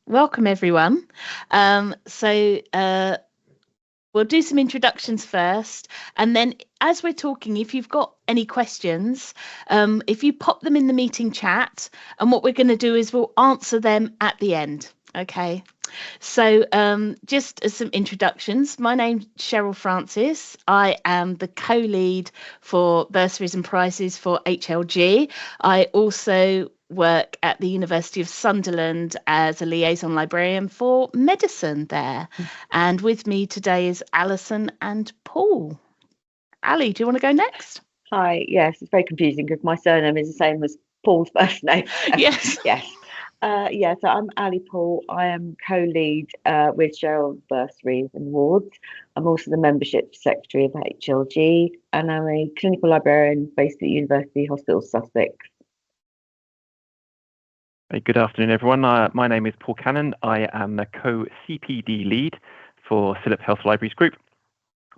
welcome everyone. We'll do some introductions first, and then as we're talking, if you've got any questions, if you pop them in the meeting chat, and what we're going to do is we'll answer them at the end. Okay. So just as some introductions, my name's Cheryl Francis. I am the co-lead for Bursaries and Prizes for HLG. I also work at the University of Sunderland as a liaison librarian for medicine there. And with me today is Alison and Paul. Ali, do you want to go next? Hi, yes, it's very confusing because my surname is the same as Paul's first name. Yes. Yes. So I'm Ali Paul. I am co-lead with Cheryl Bursaries and Awards. I'm also the membership secretary of HLG, and I'm a clinical librarian based at University Hospital Sussex. Good afternoon, everyone. My name is Paul Cannon. I am the co-CPD lead for CILIP Health Libraries Group,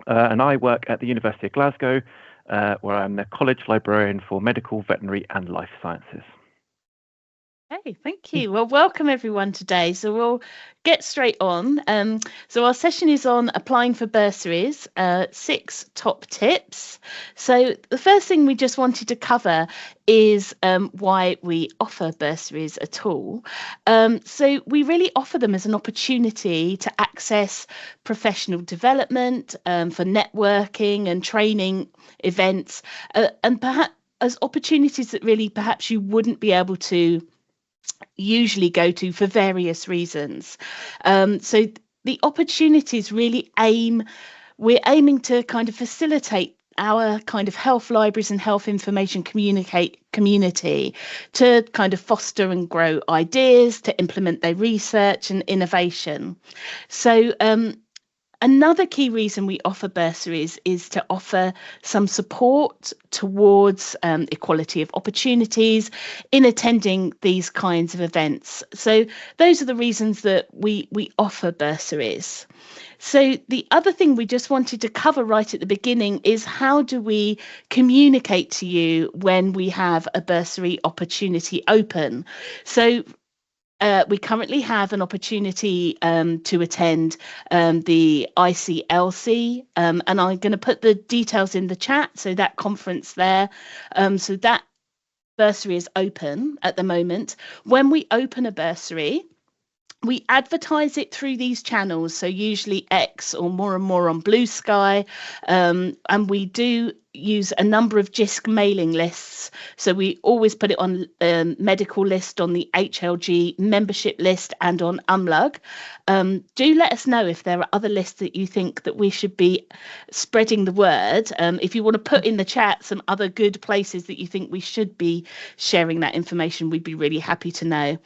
and I work at the University of Glasgow, where I'm the college librarian for medical, veterinary, and life sciences. Hey, thank you. Well, welcome everyone today. So we'll get straight on. So our session is on applying for bursaries, 6 top tips. So the first thing we just wanted to cover is why we offer bursaries at all. So we really offer them as an opportunity to access professional development, for networking and training events, and perhaps as opportunities that really perhaps you wouldn't be able to usually go to for various reasons. So the opportunities really we're aiming to kind of facilitate our kind of health libraries and health information community to kind of foster and grow ideas, to implement their research and innovation. So another key reason we offer bursaries is to offer some support towards equality of opportunities in attending these kinds of events. So those are the reasons that we offer bursaries. So the other thing we just wanted to cover right at the beginning is how do we communicate to you when we have a bursary opportunity open? So we currently have an opportunity to attend the ICLC, and I'm going to put the details in the chat. So that conference there, so that bursary is open at the moment. When we open a bursary, we advertise it through these channels, so usually X or more and more on Blue Sky, and we do use a number of JISC mailing lists. So we always put it on medical list, on the HLG membership list, and on UMLUG. Do let us know if there are other lists that you think that we should be spreading the word. If you want to put in the chat some other good places that you think we should be sharing that information, we'd be really happy to know.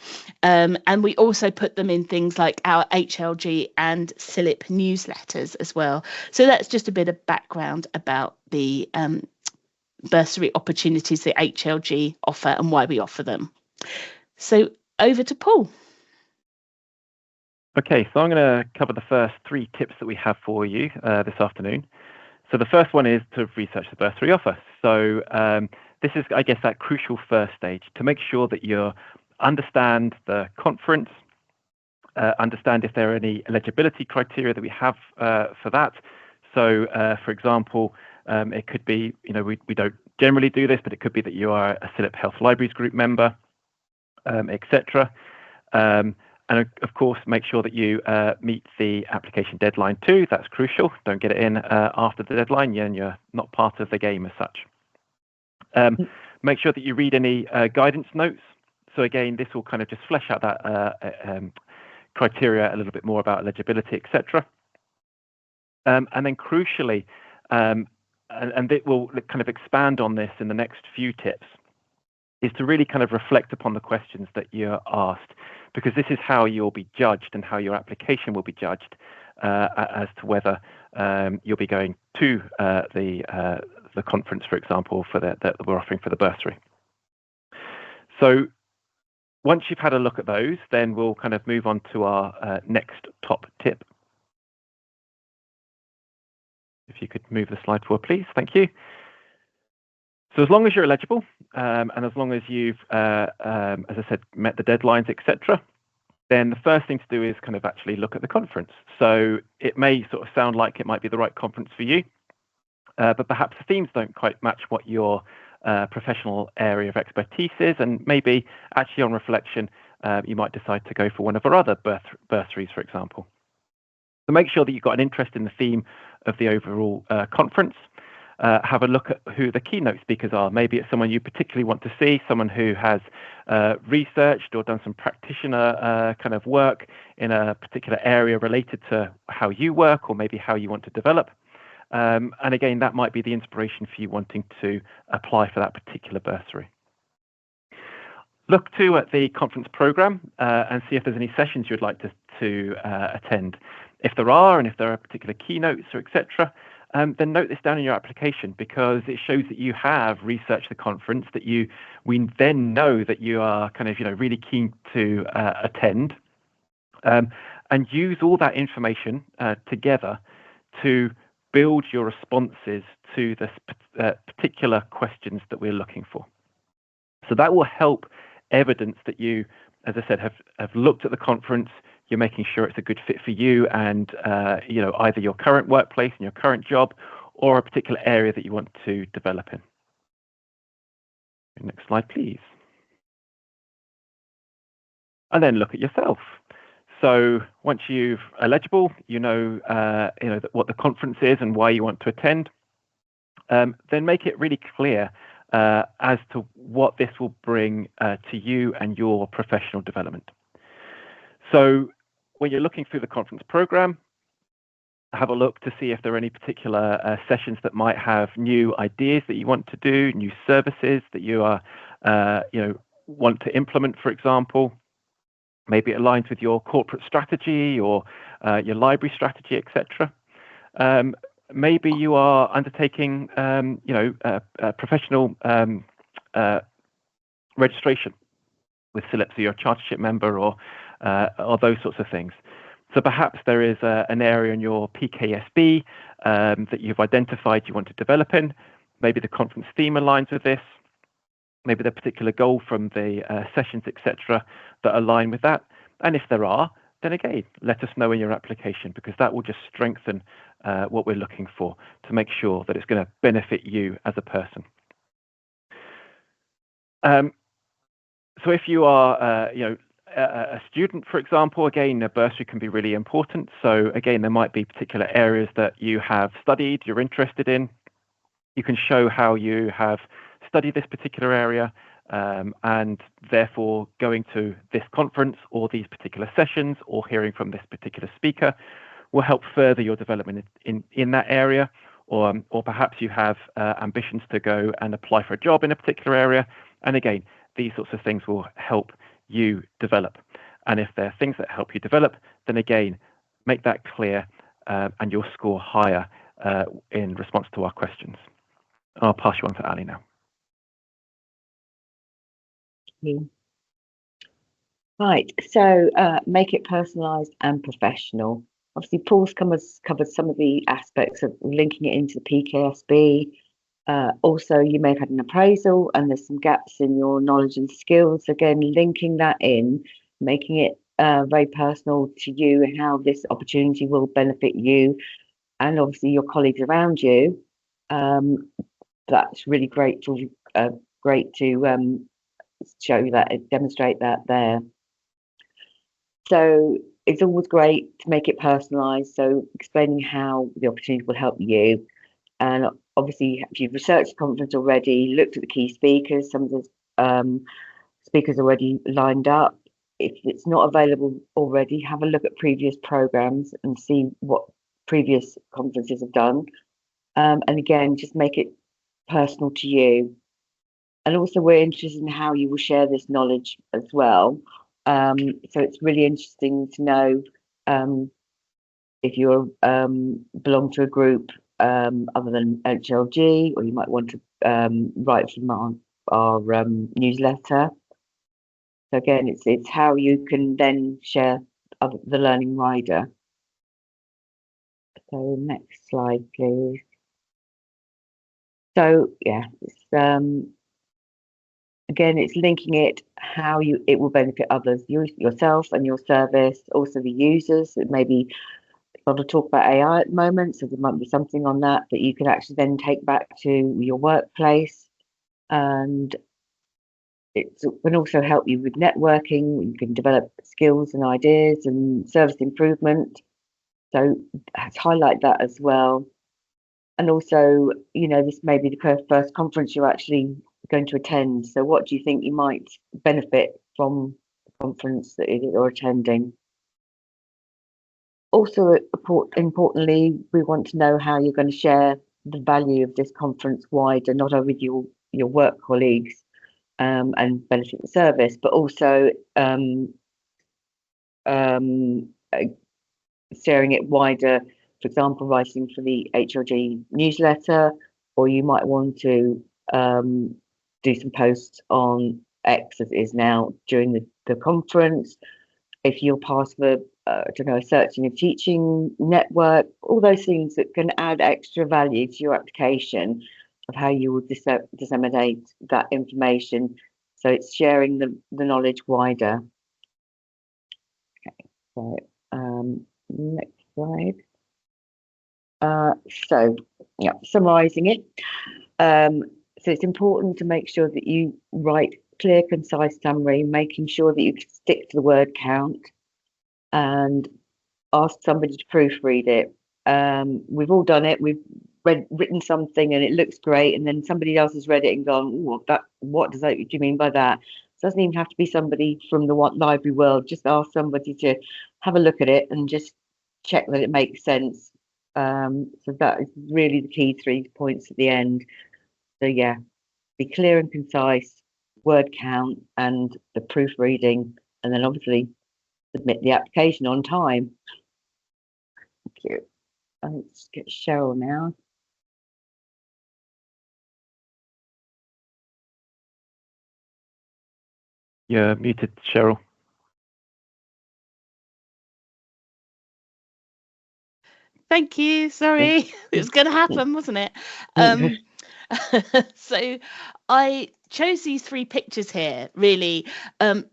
And we also put them in things like our HLG and CILIP newsletters as well. So that's just a bit of background about the bursary opportunities that HLG offer and why we offer them. So over to Paul. Okay, so I'm going to cover the first 3 tips that we have for you this afternoon. So the first one is to research the bursary offer. So this is, I guess, that crucial first stage to make sure that you understand the conference, understand if there are any eligibility criteria that we have for that. So, for example, it could be, we don't generally do this, but it could be that you are a CILIP Health Libraries Group member, etc. And of course, make sure that you meet the application deadline too. That's crucial. Don't get it in after the deadline, and you're not part of the game as such. Make sure that you read any guidance notes. So again, this will kind of just flesh out that criteria a little bit more about eligibility, etc. And then crucially, and it will kind of expand on this in the next few tips, is to really kind of reflect upon the questions that you're asked, because this is how you'll be judged and how your application will be judged as to whether you'll be going to the conference, for example, that we're offering for the bursary. So once you've had a look at those, then we'll kind of move on to our next top tip. If you could move the slide forward, please. Thank you. So as long as you're eligible, and as long as you've, as I said, met the deadlines, etc., then the first thing to do is kind of actually look at the conference. So it may sort of sound like it might be the right conference for you, but perhaps the themes don't quite match what your professional area of expertise is, and maybe actually on reflection, you might decide to go for one of our other bursaries, for example. So make sure that you've got an interest in the theme of the overall conference. Have a look at who the keynote speakers are. Maybe it's someone you particularly want to see, someone who has researched or done some practitioner kind of work in a particular area related to how you work or maybe how you want to develop. And again, that might be the inspiration for you wanting to apply for that particular bursary. Look too at the conference program and see if there's any sessions you'd like to attend. If there are, and if there are particular keynotes or etc., then note this down in your application, because it shows that you have researched the conference, that we then know that you are kind of really keen to attend, and use all that information together to build your responses to the particular questions that we're looking for. So that will help evidence that you, as I said, have looked at the conference. You're making sure it's a good fit for you and either your current workplace and your current job, or a particular area that you want to develop in. Next slide, please. And then look at yourself. So once you're eligible, you know what the conference is and why you want to attend. Then make it really clear as to what this will bring to you and your professional development. So when you're looking through the conference program, have a look to see if there are any particular sessions that might have new ideas that you want to do, new services that you are, want to implement, for example. Maybe it aligns with your corporate strategy or your library strategy, etc. Maybe you are undertaking, professional registration with CILIP, so you're a chartership member or those sorts of things. So perhaps there is an area in your PKSB that you've identified you want to develop in. Maybe the conference theme aligns with this. Maybe the particular goal from the sessions, etc., that align with that. And if there are, then again, let us know in your application, because that will just strengthen what we're looking for to make sure that it's going to benefit you as a person. So if you are, a student, for example, again, a bursary can be really important. So again, there might be particular areas that you have studied, you're interested in. You can show how you have studied this particular area, and therefore going to this conference or these particular sessions or hearing from this particular speaker will help further your development in that area. Or perhaps you have ambitions to go and apply for a job in a particular area. And again, these sorts of things will help you develop. And if there are things that help you develop, then again, make that clear and you'll score higher in response to our questions. I'll pass you on to Ali now. Right, so make it personalised and professional. Obviously, Paul's covered some of the aspects of linking it into the PKSB. Also, you may have had an appraisal and there's some gaps in your knowledge and skills. Again, linking that in, making it very personal to you and how this opportunity will benefit you and obviously your colleagues around you. That's really great to show that, demonstrate that there. So it's always great to make it personalised. So explaining how the opportunity will help you. And obviously, if you've researched the conference already, looked at the key speakers, some of the speakers already lined up. If it's not available already, have a look at previous programs and see what previous conferences have done. And again, just make it personal to you. And also, we're interested in how you will share this knowledge as well. So it's really interesting to know if you belong to a group other than HLG, or you might want to write from our newsletter. So again, it's how you can then share the learning wider. So next slide, please. So yeah, it's Again, it's linking it how it will benefit others, yourself and your service, also the users. It may be a lot of talk about AI at the moment, so there might be something on that that you can actually then take back to your workplace. And it can also help you with networking. You can develop skills and ideas and service improvement. So let's highlight that as well. And also, this may be the first conference you're actually going to attend. So what do you think you might benefit from the conference that you're attending? Also, importantly, we want to know how you're going to share the value of this conference wider, not only with your work colleagues and benefit the service, but also sharing it wider. For example, writing for the HLG newsletter, or you might want to do some posts on X, as it is now, during the conference. If you're part of a searching and teaching network, all those things that can add extra value to your application of how you will disseminate that information. So it's sharing the knowledge wider. Okay, so next slide. Summarising it. So it's important to make sure that you write clear, concise summary, making sure that you stick to the word count and ask somebody to proofread it. We've all done it. We've written something and it looks great, and then somebody else has read it and gone, what do you mean by that? It doesn't even have to be somebody from the library world. Just ask somebody to have a look at it and just check that it makes sense. So that is really the key 3 points at the end. So yeah, be clear and concise, word count, and the proofreading, and then obviously submit the application on time. Thank you. Let's get Cheryl now. You're muted, Cheryl. Thank you. Sorry, it was going to happen, wasn't it? So I chose these 3 pictures here, really,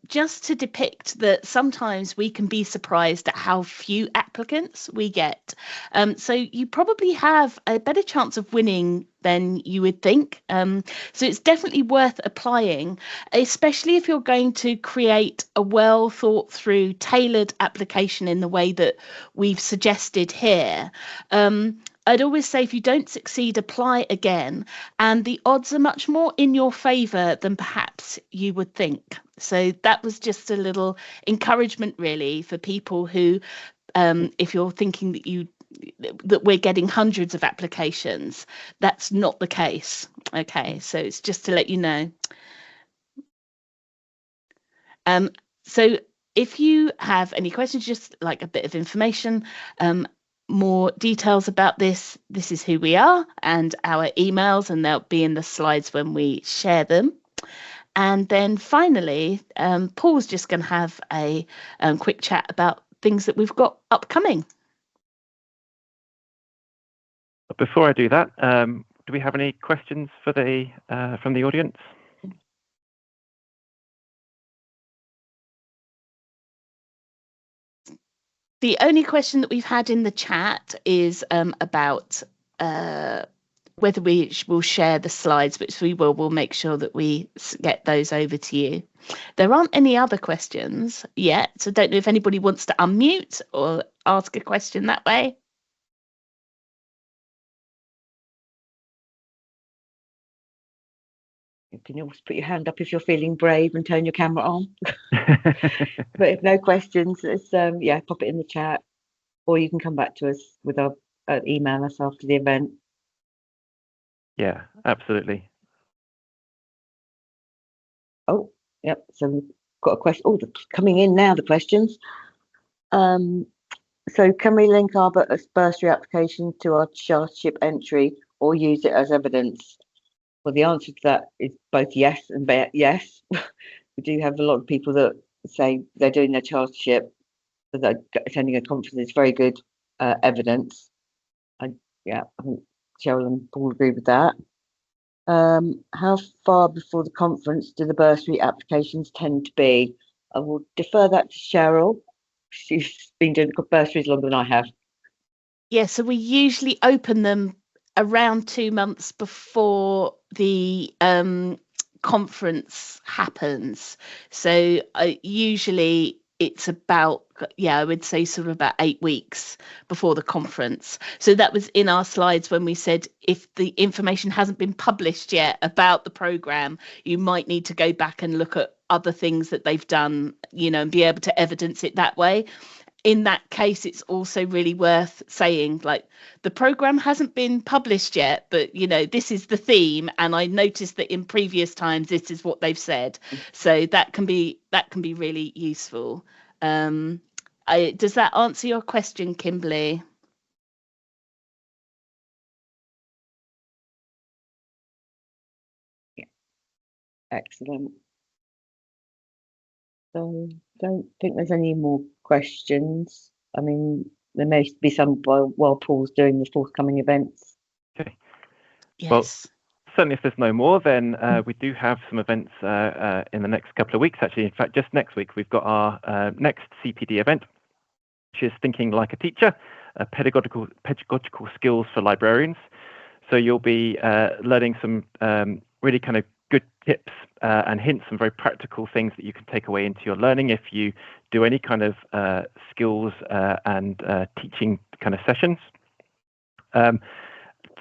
just to depict that sometimes we can be surprised at how few applicants we get. So you probably have a better chance of winning than you would think. So it's definitely worth applying, especially if you're going to create a well thought through, tailored application in the way that we've suggested here. I'd always say if you don't succeed, apply again, and the odds are much more in your favour than perhaps you would think. So that was just a little encouragement, really, for people who, if you're thinking that we're getting hundreds of applications, that's not the case. Okay, so it's just to let you know. So if you have any questions, just like a bit of information, more details about this is who we are and our emails, and they'll be in the slides when we share them. And then finally, Paul's just going to have a quick chat about things that we've got upcoming. Before I do that, do we have any questions for from the audience? The only question that we've had in the chat is about whether we will share the slides, which we will. We'll make sure that we get those over to you. There aren't any other questions yet, so don't know if anybody wants to unmute or ask a question that way. You can always put your hand up if you're feeling brave and turn your camera on. But if no questions, it's pop it in the chat, or you can come back to us with our email us after the event. Yeah, absolutely. Oh, yep. So we've got a question. Oh, coming in now, the questions. So can we link our bursary application to our chartership entry or use it as evidence? Well, the answer to that is both yes and yes. We do have a lot of people that say they're doing their chartership, but they're attending a conference is very good evidence. I think Cheryl and Paul agree with that. How far before the conference do the bursary applications tend to be? I will defer that to Cheryl. She's been doing bursaries longer than I have. Yeah, so we usually open them around 2 months before the conference happens. So usually it's about, I would say sort of about 8 weeks before the conference. So that was in our slides when we said if the information hasn't been published yet about the programme, you might need to go back and look at other things that they've done, and be able to evidence it that way. In that case, it's also really worth saying, like, the program hasn't been published yet, but this is the theme, and I noticed that in previous times this is what they've said. So that can be really useful. Does that answer your question, Kimberly? Yeah. Excellent. So don't think there's any more questions. I mean, there may be some while Paul's doing the forthcoming events. Okay. Yes. Well, certainly if there's no more, then we do have some events in the next couple of weeks. Actually, in fact, just next week, we've got our next CPD event, which is Thinking Like a Teacher, pedagogical skills for librarians. So you'll be learning some really kind of good tips and hints, some very practical things that you can take away into your learning if you do any kind of skills and teaching kind of sessions.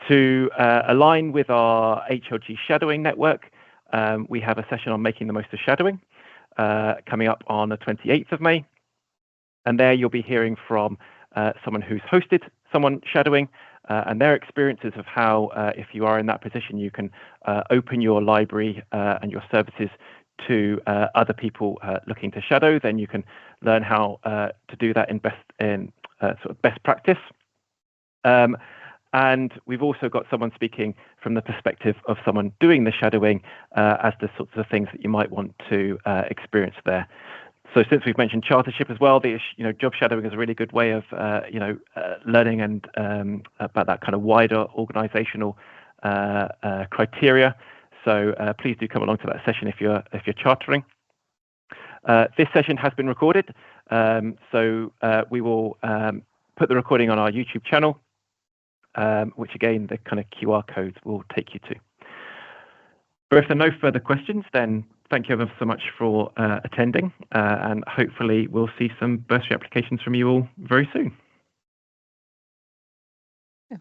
To align with our HLG shadowing network, we have a session on making the most of shadowing coming up on the 28th of May. And there you'll be hearing from someone who's hosted someone shadowing and their experiences of how, if you are in that position, you can open your library and your services to other people looking to shadow. Then you can learn how to do that in sort of best practice. And we've also got someone speaking from the perspective of someone doing the shadowing as the sorts of things that you might want to experience there. So since we've mentioned chartership as well, job shadowing is a really good way of learning and about that kind of wider organizational criteria. So please do come along to that session if you're chartering. This session has been recorded, so we will put the recording on our YouTube channel, which again, the kind of QR codes will take you to. But if there are no further questions, then thank you ever so much for attending, and hopefully we'll see some bursary applications from you all very soon.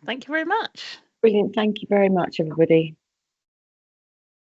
Thank you very much. Brilliant. Thank you very much, everybody.